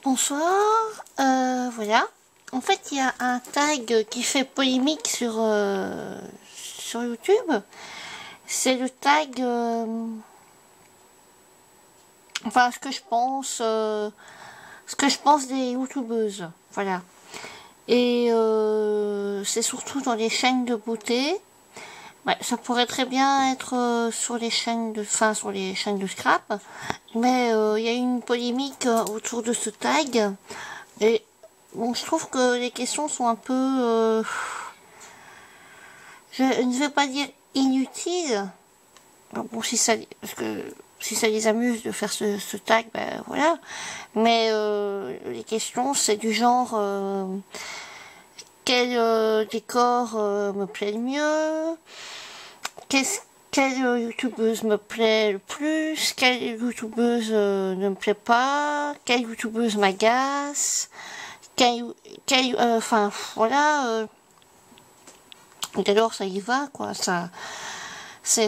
Bonsoir, voilà. En fait, il y a un tag qui fait polémique sur YouTube. C'est le tag, enfin, ce que je pense des youtubeuses, voilà. Et c'est surtout dans les chaînes de beauté. Ouais, ça pourrait très bien être sur les chaînes sur les chaînes de scrap, mais il y a eu une polémique autour de ce tag. Et bon, je trouve que les questions sont un peu, je ne vais pas dire inutiles. Bon, parce que si ça les amuse de faire ce tag, ben voilà. Mais les questions, c'est du genre quel décor me plaît le mieux, quelle youtubeuse me plaît le plus, quelle youtubeuse ne me plaît pas, quelle youtubeuse m'agace, enfin voilà. D'alors ça y va quoi, ça c'est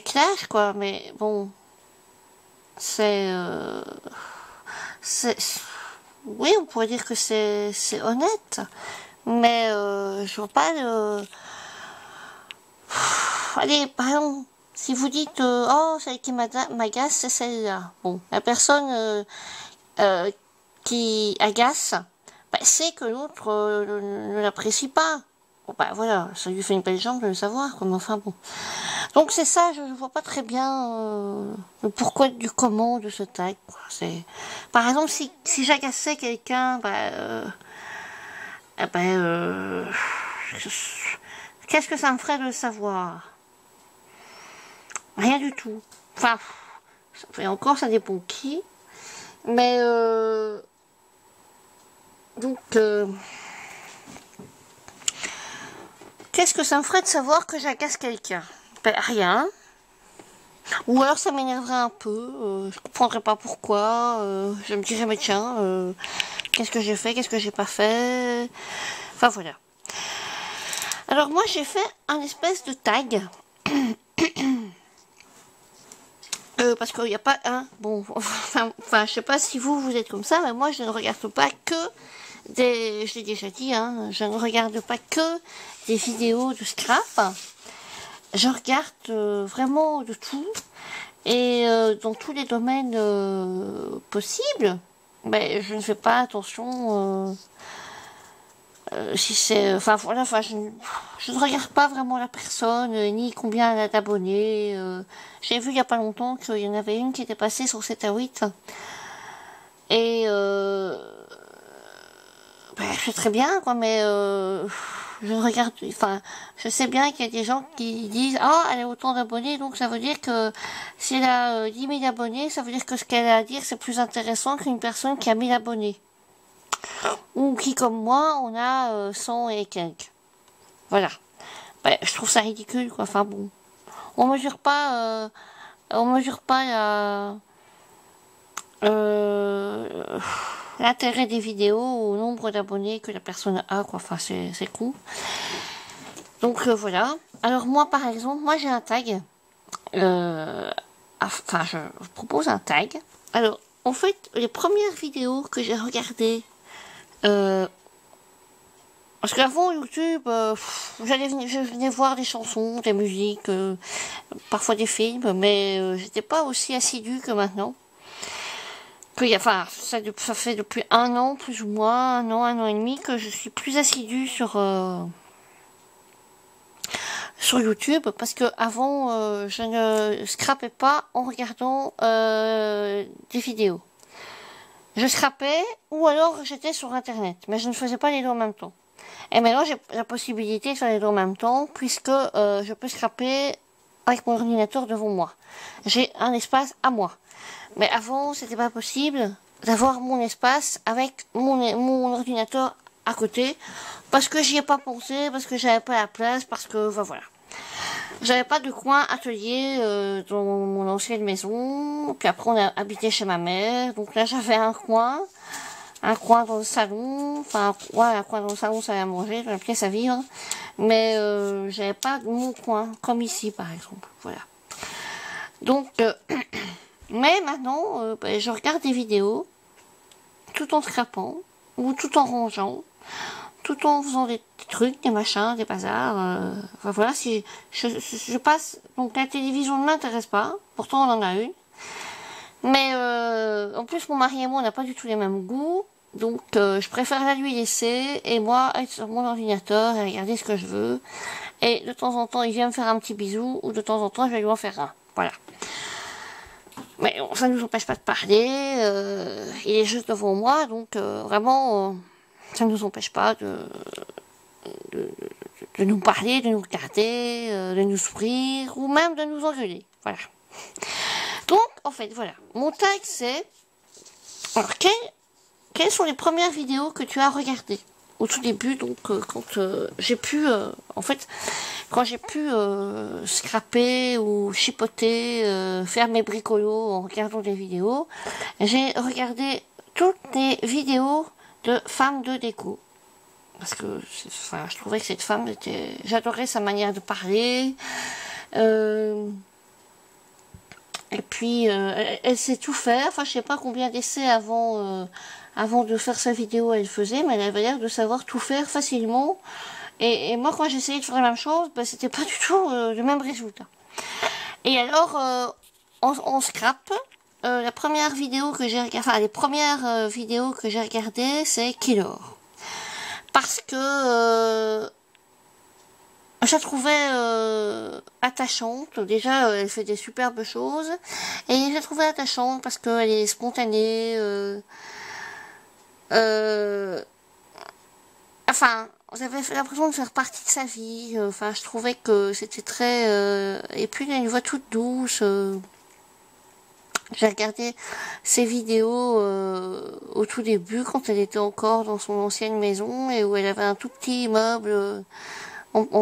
clair quoi, mais bon c'est oui, on pourrait dire que c'est honnête, mais je vois pas le. Allez, par exemple, si vous dites oh, celle qui m'agace, c'est celle-là. Bon, la personne qui agace, bah, c'est que l'autre ne l'apprécie pas. Bon, bah voilà, ça lui fait une belle jambe de le savoir, comme enfin bon. Donc c'est ça, je ne vois pas très bien le pourquoi du comment de ce tag. C'est, par exemple, si j'agaçais quelqu'un, qu'est-ce que ça me ferait de le savoir? Rien du tout. Enfin, et encore, ça dépend qui. Mais donc, qu'est-ce que ça me ferait de savoir que j'agace quelqu'un? Ben, rien. Ou alors ça m'énerverait un peu. Je comprendrais pas pourquoi. Je me dirais mais tiens, qu'est-ce que j'ai fait, qu'est-ce que j'ai pas fait. Enfin voilà. Alors moi j'ai fait un espèce de tag. Parce qu'il n'y a pas un. Bon, enfin, je sais pas si vous êtes comme ça, mais moi je ne regarde pas que des. Je l'ai déjà dit, hein, je ne regarde pas que des vidéos de scrap. Je regarde vraiment de tout et dans tous les domaines possibles. Mais je ne fais pas attention si c'est. Enfin voilà, je ne regarde pas vraiment la personne, ni combien elle a d'abonnés. J'ai vu il y a pas longtemps qu'il y en avait une qui était passée sur 7 à 8. Et je sais très bien, quoi, mais je regarde. Enfin, je sais bien qu'il y a des gens qui disent ah, elle a autant d'abonnés, donc ça veut dire que si elle a 10 000 abonnés, ça veut dire que ce qu'elle a à dire c'est plus intéressant qu'une personne qui a 1000 abonnés. Ou qui, comme moi, on a 100 et quelques. Voilà. Je trouve ça ridicule, quoi. Enfin bon. On mesure pas l'intérêt des vidéos au nombre d'abonnés que la personne a, quoi. Enfin, c'est con. Donc voilà. Alors moi, par exemple, moi j'ai un tag. Enfin, je propose un tag. Alors, en fait, les premières vidéos que j'ai regardées, parce qu'avant YouTube, je venais voir des chansons, des musiques, parfois des films, mais j'étais pas aussi assidue que maintenant. Enfin, ça fait depuis un an, plus ou moins, un an et demi, que je suis plus assidue sur YouTube, parce que avant, je ne scrapais pas en regardant des vidéos. Je scrapais, ou alors j'étais sur Internet, mais je ne faisais pas les deux en même temps. Et maintenant, j'ai la possibilité de faire les deux en même temps, puisque je peux scraper avec mon ordinateur devant moi. J'ai un espace à moi. Mais avant, c'était pas possible d'avoir mon espace avec mon ordinateur à côté, parce que j'y ai pas pensé, parce que j'avais pas la place, parce que, enfin, voilà. J'avais pas de coin atelier dans mon ancienne maison, puis après on a habité chez ma mère, donc là j'avais un coin dans le salon, enfin ouais, un coin dans le salon, ça à manger, dans la pièce à vivre, mais j'avais pas mon coin comme ici par exemple, voilà. Donc mais maintenant je regarde des vidéos tout en scrapant, ou tout en rangeant, tout en faisant des trucs, des machins, des bazars. Enfin voilà, si je passe... Donc la télévision ne m'intéresse pas, pourtant on en a une. Mais en plus mon mari et moi on n'a pas du tout les mêmes goûts. Donc je préfère la lui laisser et moi être sur mon ordinateur et regarder ce que je veux. Et de temps en temps il vient me faire un petit bisou ou de temps en temps je vais lui en faire un. Voilà. Mais bon, ça ne nous empêche pas de parler. Il est juste devant moi donc vraiment ça ne nous empêche pas de, de nous parler, de nous regarder, de nous sourire ou même de nous engueuler. Voilà. Donc en fait voilà. Mon tag c'est... Alors quelles sont les premières vidéos que tu as regardées au tout début, donc quand j'ai pu, en fait, quand j'ai pu scraper ou chipoter, faire mes bricolos en regardant des vidéos, j'ai regardé toutes les vidéos de femmes de déco. Parce que enfin, je trouvais que cette femme était... J'adorais sa manière de parler. Et puis, elle sait tout faire. Enfin, je sais pas combien d'essais avant de faire sa vidéo elle faisait, mais elle avait l'air de savoir tout faire facilement. Et moi, quand j'essayais de faire la même chose, ben, c'était pas du tout le même résultat. Et alors, on scrap. La première vidéo que j'ai regardée, enfin, les premières vidéos que j'ai regardées, c'est Killor. Parce que je la trouvais attachante. Déjà, elle fait des superbes choses. Et je la trouvais attachante parce qu'elle est spontanée. Enfin, j'avais l'impression de faire partie de sa vie. Enfin, je trouvais que c'était très... et puis, elle a une voix toute douce. J'ai regardé ses vidéos au tout début, quand elle était encore dans son ancienne maison, et où elle avait un tout petit immeuble... en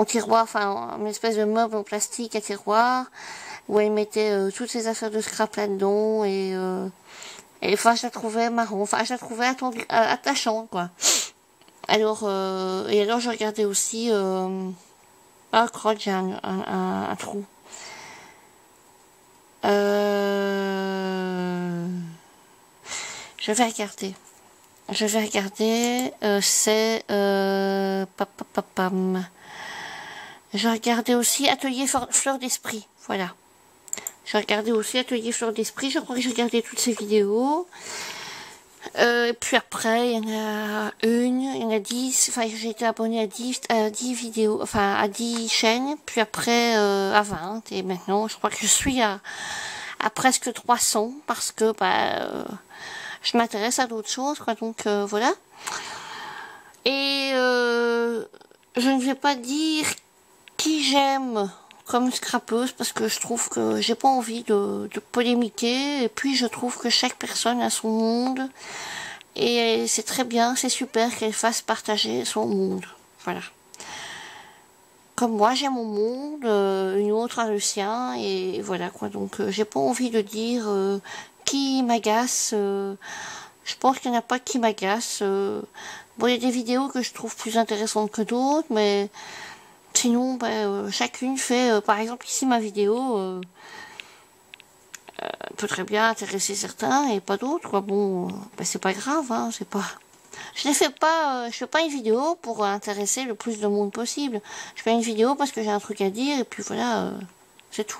tiroir, enfin une espèce de meuble en plastique à tiroir où elle mettait toutes ses affaires de scrap là-dedans et enfin je la trouvais marrant, enfin je la trouvais attachante quoi. Alors et alors je regardais aussi ah crotte j'ai un trou. Je vais regarder. C'est... papapapam. Je regardais aussi Atelier Fleur d'Esprit. Voilà. Je regardais aussi Atelier Fleur d'Esprit. Je crois que j'ai regardé toutes ces vidéos. Et puis après, il y en a il y en a 10. Enfin, j'ai été abonnée à 10 vidéos. Enfin, à 10 chaînes. Puis après, à 20. Et maintenant, je crois que je suis à presque 300. Parce que, je m'intéresse à d'autres choses, quoi, donc voilà. Et je ne vais pas dire qui j'aime comme scrapeuse, parce que je trouve que j'ai pas envie de polémiquer, et puis je trouve que chaque personne a son monde, et c'est très bien, c'est super qu'elle fasse partager son monde, voilà. Comme moi j'ai mon monde, une autre a le sien, et voilà quoi, donc j'ai pas envie de dire... qui m'agace, je pense qu'il n'y en a pas qui m'agace. Bon, il y a des vidéos que je trouve plus intéressantes que d'autres, mais sinon, chacune fait, par exemple ici ma vidéo peut très bien intéresser certains et pas d'autres, quoi. Bon, c'est pas grave, hein, c'est pas... Je ne fais pas, je fais pas une vidéo pour intéresser le plus de monde possible. Je fais une vidéo parce que j'ai un truc à dire et puis voilà, c'est tout.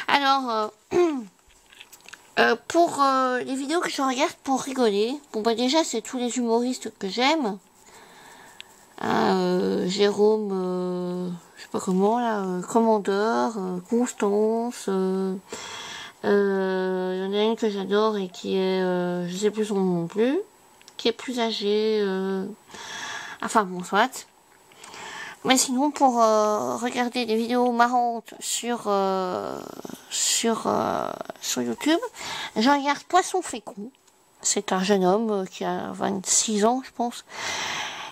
Alors... pour les vidéos que je regarde pour rigoler, bon déjà c'est tous les humoristes que j'aime. Jérôme, je sais pas comment là, Commandeur, Constance, il y en a une que j'adore et qui est, je sais plus son nom non plus, qui est plus âgée, enfin bon soit. Mais sinon, pour regarder des vidéos marrantes sur YouTube, je regarde Poisson Fécond. C'est un jeune homme qui a 26 ans, je pense,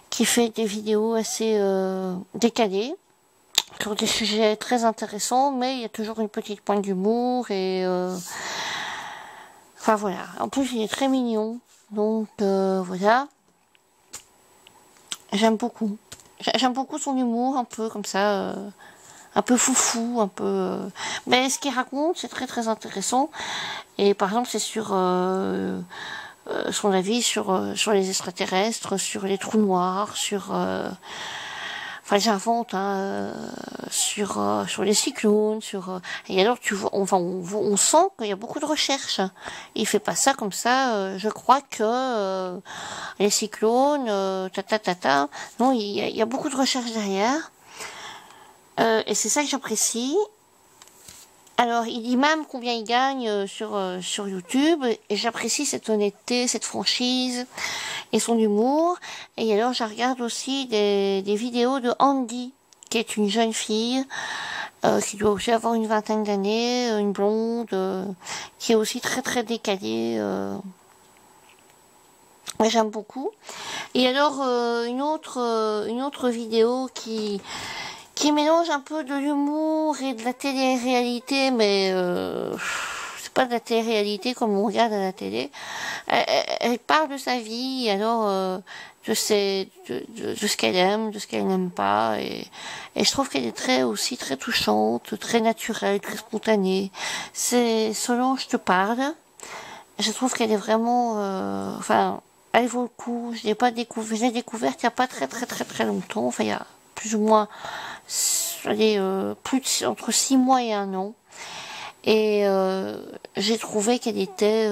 qui fait des vidéos assez décalées, sur des sujets très intéressants, mais il y a toujours une petite pointe d'humour et... enfin voilà, en plus il est très mignon, donc voilà. J'aime beaucoup. J'aime beaucoup son humour, un peu comme ça, un peu foufou, un peu... Mais ce qu'il raconte, c'est très très intéressant. Et par exemple, c'est sur son avis sur les extraterrestres, sur les trous noirs, sur... enfin, j'invente, hein, sur les cyclones, et alors, tu vois, on sent qu'il y a beaucoup de recherches. Il fait pas ça comme ça, je crois que les cyclones, non, il y a beaucoup de recherches derrière. Et c'est ça que j'apprécie. Alors, il dit même combien il gagne sur YouTube, et j'apprécie cette honnêteté, cette franchise, et son humour. Et alors, je regarde aussi des vidéos de Andy, qui est une jeune fille, qui doit aussi avoir une vingtaine d'années, une blonde, qui est aussi très très décalée. Ouais, j'aime beaucoup. Et alors, une autre vidéo qui mélange un peu de l'humour et de la télé-réalité, mais c'est pas de la télé-réalité comme on regarde à la télé. Elle parle de sa vie, alors de ce qu'elle aime, de ce qu'elle n'aime pas, et je trouve qu'elle est aussi très touchante, très naturelle, très spontanée. C'est Solange te parle. Je trouve qu'elle est vraiment, enfin, elle vaut le coup. Je l'ai pas découvert, je l'ai découverte il y a pas très longtemps. Enfin, il y a plus ou moins, allez, entre 6 mois et 1 an. Et j'ai trouvé qu'elle était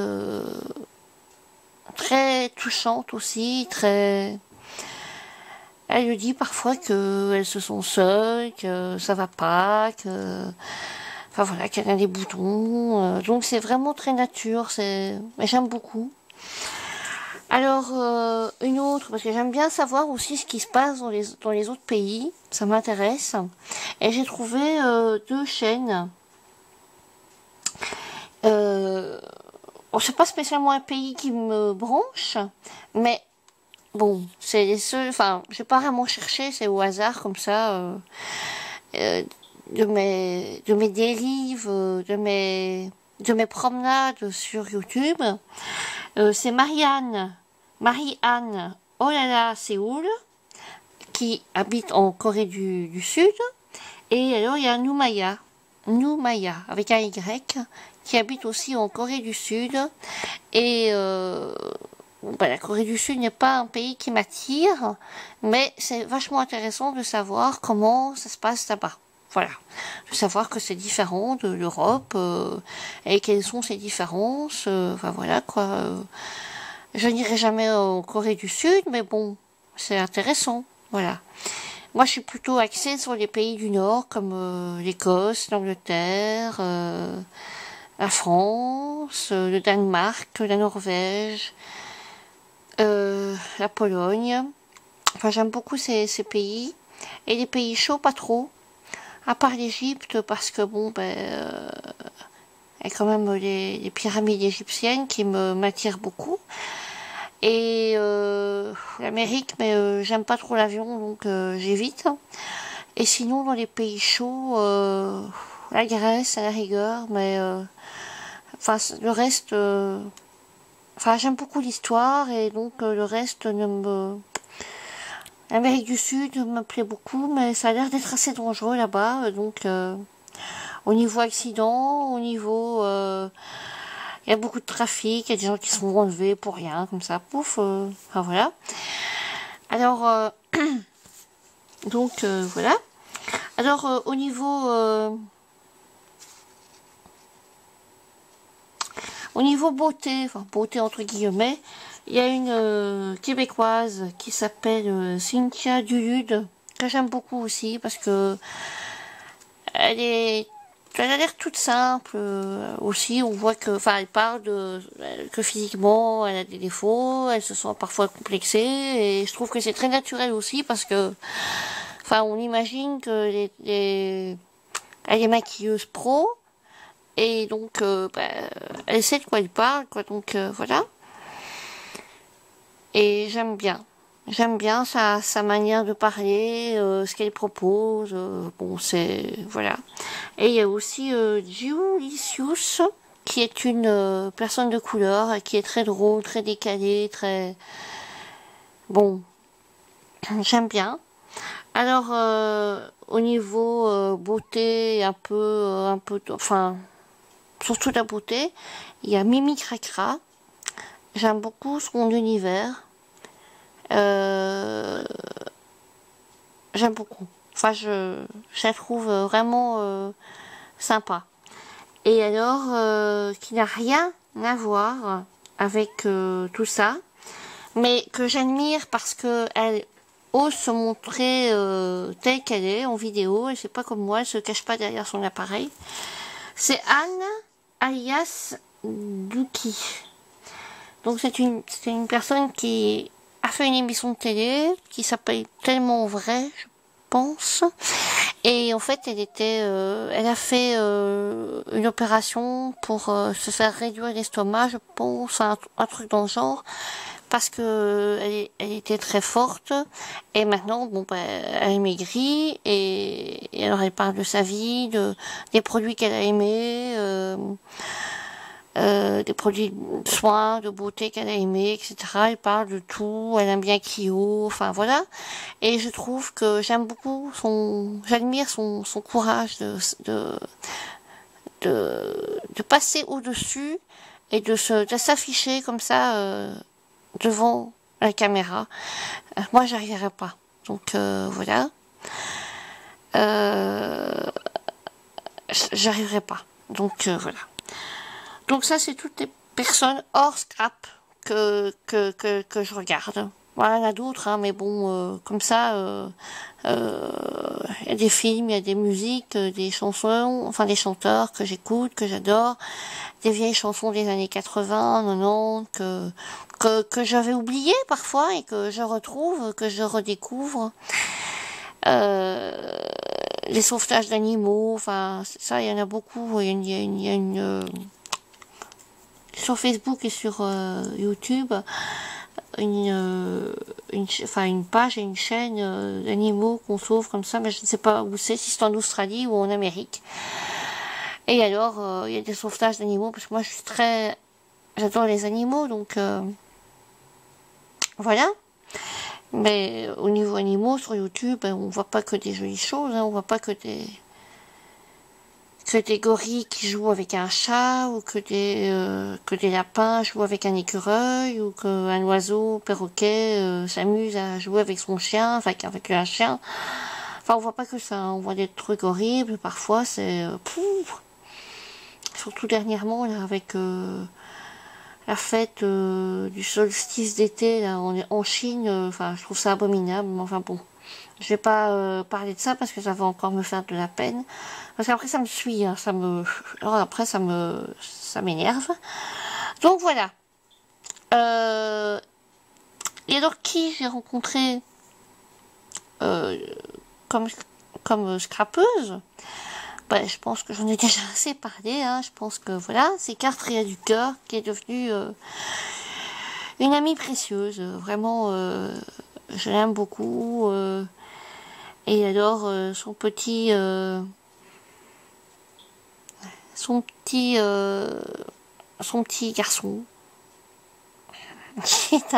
très touchante aussi, très... Elle lui dit parfois qu'elles se sent seules, que ça va pas, que... Enfin voilà, qu'elle a des boutons. Donc c'est vraiment très nature, mais j'aime beaucoup. Alors, une autre, parce que j'aime bien savoir aussi ce qui se passe dans les autres pays, ça m'intéresse. Et j'ai trouvé 2 chaînes. Bon, c'est pas spécialement un pays qui me branche, mais bon, c'est les seuls, enfin, j'ai pas vraiment cherché, c'est au hasard comme ça, de mes dérives, de mes promenades sur YouTube. C'est Marie-Anne Olala Séoul, qui habite en Corée du Sud. Et alors, il y a Noumaya, avec un Y, qui habite aussi en Corée du Sud. Et la Corée du Sud n'est pas un pays qui m'attire, mais c'est vachement intéressant de savoir comment ça se passe là-bas. Voilà, de savoir que c'est différent de l'Europe, et quelles sont ces différences. Enfin voilà quoi. Je n'irai jamais en Corée du Sud, mais bon, c'est intéressant. Voilà. Moi, je suis plutôt axée sur les pays du Nord, comme l'Écosse, l'Angleterre, la France, le Danemark, la Norvège, la Pologne. Enfin, j'aime beaucoup ces pays. Et les pays chauds, pas trop. À part l'Égypte, parce que bon, il y a quand même les pyramides égyptiennes qui m'attirent beaucoup. Et l'Amérique, mais j'aime pas trop l'avion, donc j'évite. Et sinon, dans les pays chauds, la Grèce à la rigueur, mais enfin le reste, enfin j'aime beaucoup l'histoire, et donc le reste ne me... L'Amérique du Sud me plaît beaucoup, mais ça a l'air d'être assez dangereux là-bas, donc au niveau accident, au niveau... il y a beaucoup de trafic, il y a des gens qui sont enlevés pour rien, comme ça, pouf, enfin voilà. Alors, donc voilà. Alors, au niveau beauté, enfin beauté entre guillemets, il y a une québécoise qui s'appelle Cynthia Dulude, que j'aime beaucoup aussi, parce que elle a l'air toute simple aussi. On voit que, enfin, elle parle que physiquement, elle a des défauts, elle se sent parfois complexée, et je trouve que c'est très naturel aussi, parce que, enfin, on imagine que elle est maquilleuse pro, et donc, elle sait de quoi elle parle, quoi. Donc voilà. Et j'aime bien. J'aime bien sa manière de parler, ce qu'elle propose. Bon, c'est... Voilà. Et il y a aussi Julicius, qui est une personne de couleur, qui est très drôle, très décalée, très... Bon, j'aime bien. Alors, au niveau beauté, enfin... surtout la beauté. Il y a Mimi Cracra. J'aime beaucoup son univers. J'aime beaucoup. Enfin, je la trouve vraiment sympa. Et alors, qui n'a rien à voir avec tout ça, mais que j'admire parce que elle ose se montrer telle qu'elle est en vidéo, et c'est pas comme moi, elle se cache pas derrière son appareil. C'est Anne, alias Duki. Donc c'est une personne qui a fait une émission de télé qui s'appelle Tellement Vrai, je pense. Et en fait, elle a fait une opération pour se faire réduire l'estomac, je pense, un truc dans le genre, parce que elle était très forte. Et maintenant, bon, bah, elle maigrit et alors elle parle de sa vie, des produits qu'elle a aimés. Des produits de soins, de beauté qu'elle a aimé, etc. Elle parle de tout, elle aime bien Kyo, enfin voilà. Et je trouve que j'aime beaucoup j'admire son courage de passer au-dessus et de s'afficher comme ça devant la caméra. Moi, j'arriverai pas. Donc voilà. J'arriverai pas. Donc voilà. Donc ça, c'est toutes les personnes hors scrap que je regarde. Voilà, il y en a d'autres, hein, mais bon, comme ça, il y a des films, il y a des musiques, des chansons, enfin des chanteurs que j'écoute, que j'adore, des vieilles chansons des années 80, 90, que j'avais oubliées parfois et que je retrouve, que je redécouvre. Les sauvetages d'animaux, enfin ça, il y en a beaucoup. Il y a une sur Facebook et sur YouTube une page et une chaîne d'animaux qu'on sauve comme ça, mais je ne sais pas où si c'est en Australie ou en Amérique. Et alors il y a des sauvetages d'animaux parce que moi j'adore les animaux, donc voilà. Mais au niveau animaux sur YouTube, on voit pas que des jolies choses, hein, on voit pas que des gorilles qui jouent avec un chat, ou que des lapins jouent avec un écureuil, ou qu'un oiseau perroquet s'amuse à jouer avec son chien, enfin avec un chien. Enfin, on voit pas que ça, on voit des trucs horribles, parfois c'est... surtout dernièrement, là, avec la fête du solstice d'été là, en Chine, enfin je trouve ça abominable, mais enfin bon. Je vais pas parler de ça parce que ça va encore me faire de la peine. Parce qu'après ça me suit, hein, alors après ça m'énerve. Donc voilà. Et alors qui j'ai rencontré comme scrapeuse, bah, je pense que j'en ai déjà assez parlé. Hein. Je pense que voilà, c'est Cartria du cœur qui est devenue une amie précieuse. Vraiment, je l'aime beaucoup. Et alors son petit garçon qui est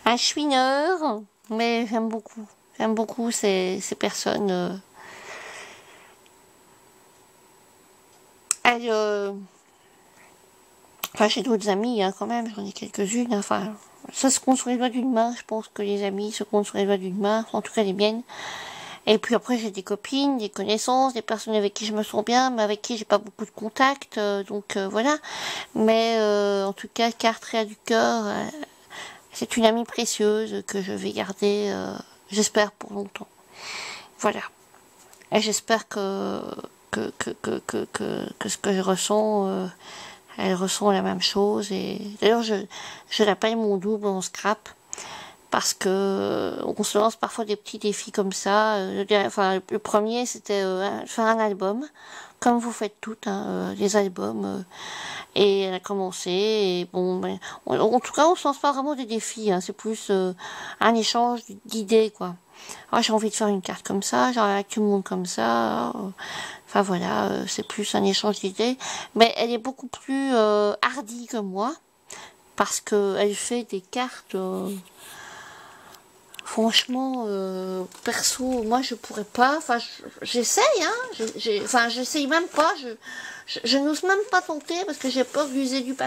un chouineur, mais j'aime beaucoup ces personnes. Enfin, j'ai d'autres amis, hein, quand même, j'en ai quelques-unes. Enfin, ça se compte sur les doigts d'une main. Je pense que les amis se comptent sur les doigts d'une main, en tout cas les miennes. Et puis après, j'ai des copines, des connaissances, des personnes avec qui je me sens bien, mais avec qui j'ai pas beaucoup de contact, donc voilà. Mais en tout cas, Cartria du cœur, c'est une amie précieuse que je vais garder, j'espère, pour longtemps. Voilà. Et j'espère que ce que je ressens, elle ressent la même chose. Et d'ailleurs, je l'appelle mon double en scrap. Parce que on se lance parfois des petits défis comme ça. Le premier, c'était faire un album, comme vous faites toutes, hein, les albums. Et elle a commencé. Et bon, en tout cas, on se lance pas vraiment des défis. Hein, c'est plus un échange d'idées, quoi. Alors, j'ai envie de faire une carte comme ça, j'ai envie que tout le monde comme ça. Enfin voilà, c'est plus un échange d'idées. Mais elle est beaucoup plus hardie que moi, parce que elle fait des cartes. franchement, perso, moi je pourrais pas. Enfin, j'essaye, hein. Enfin, j'essaye même pas. Je n'ose même pas tenter parce que j'ai peur d'user du papier.